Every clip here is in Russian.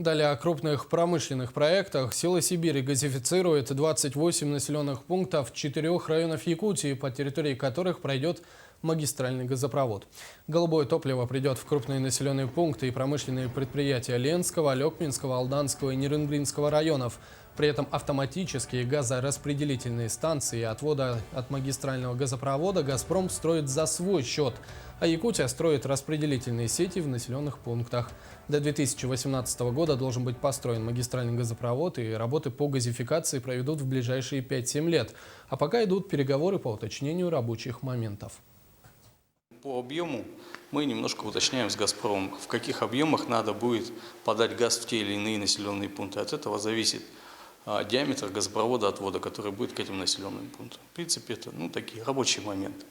Далее о крупных промышленных проектах. Сила Сибири газифицирует 28 населенных пунктов 4 районов Якутии, по территории которых пройдет магистральный газопровод. Голубое топливо придет в крупные населенные пункты и промышленные предприятия Ленского, Алекминского, Алданского и Нерюнгринского районов. При этом автоматические газораспределительные станции отвода от магистрального газопровода «Газпром» строит за свой счет, а Якутия строит распределительные сети в населенных пунктах. До 2018 года должен быть построен магистральный газопровод, и работы по газификации проведут в ближайшие 5-7 лет. А пока идут переговоры по уточнению рабочих моментов. По объему мы немножко уточняем с «Газпромом», в каких объемах надо будет подать газ в те или иные населенные пункты. От этого зависит диаметр газопровода отвода, который будет к этим населенным пунктам. В принципе, это такие рабочие моменты.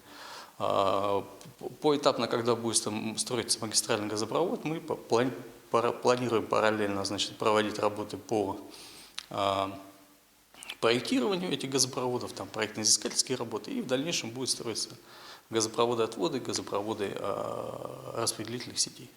Поэтапно, когда будет строиться магистральный газопровод, мы планируем параллельно, проводить работы по проектированию этих газопроводов, там проектно-изыскательские работы, и в дальнейшем будет строиться газопроводы отвода, газопроводы распределительных сетей.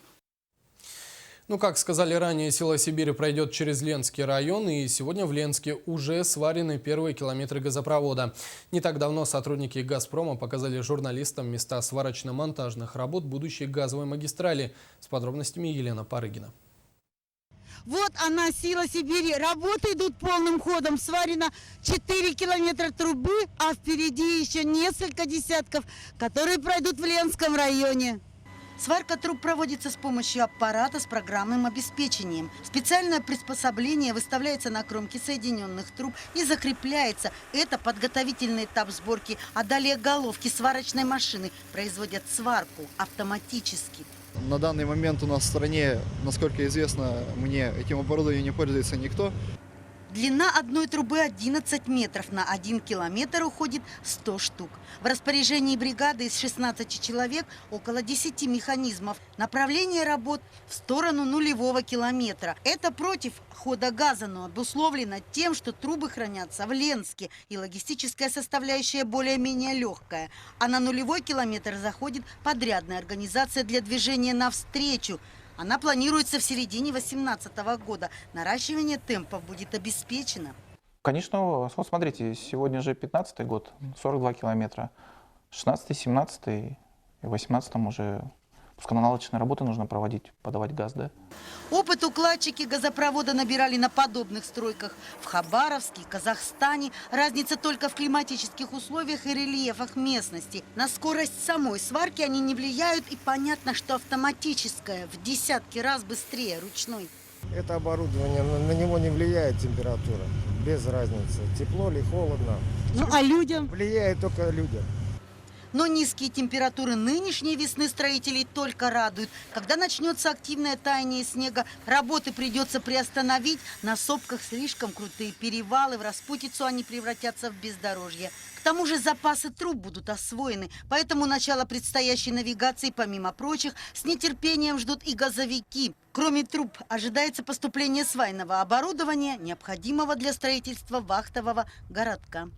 Как сказали ранее, Сила Сибири пройдет через Ленский район, и сегодня в Ленске уже сварены первые километры газопровода. Не так давно сотрудники «Газпрома» показали журналистам места сварочно-монтажных работ будущей газовой магистрали. С подробностями Елена Парыгина. Вот она, Сила Сибири. Работы идут полным ходом. Сварено 4 километра трубы, а впереди еще несколько десятков, которые пройдут в Ленском районе. Сварка труб проводится с помощью аппарата с программным обеспечением. Специальное приспособление выставляется на кромке соединенных труб и закрепляется. Это подготовительный этап сборки, а далее головки сварочной машины производят сварку автоматически. На данный момент у нас в стране, насколько известно мне, этим оборудованием не пользуется никто. Длина одной трубы 11 метров, на 1 километр уходит 100 штук. В распоряжении бригады из 16 человек около 10 механизмов. Направление работ в сторону нулевого километра. Это против хода газа, но обусловлено тем, что трубы хранятся в Ленске, и логистическая составляющая более-менее легкая. А на нулевой километр заходит подрядная организация для движения навстречу. Она планируется в середине 2018 года. Наращивание темпов будет обеспечено. Конечно, смотрите, сегодня же 15-й год, 42 километра. 16-й, 17-й и 18-м уже пусконаладочные работы нужно проводить, подавать газ, да? Опыт укладчики газопровода набирали на подобных стройках в Хабаровске, Казахстане. Разница только в климатических условиях и рельефах местности. На скорость самой сварки они не влияют, и понятно, что автоматическая в десятки раз быстрее ручной. Это оборудование, на него не влияет температура, без разницы, тепло или холодно. А людям? Влияет только людям. Но низкие температуры нынешней весны строителей только радуют. Когда начнется активное таяние снега, работы придется приостановить. На сопках слишком крутые перевалы, в распутицу они превратятся в бездорожье. К тому же запасы труб будут освоены, поэтому начало предстоящей навигации, помимо прочих, с нетерпением ждут и газовики. Кроме труб, ожидается поступление свайного оборудования, необходимого для строительства вахтового городка.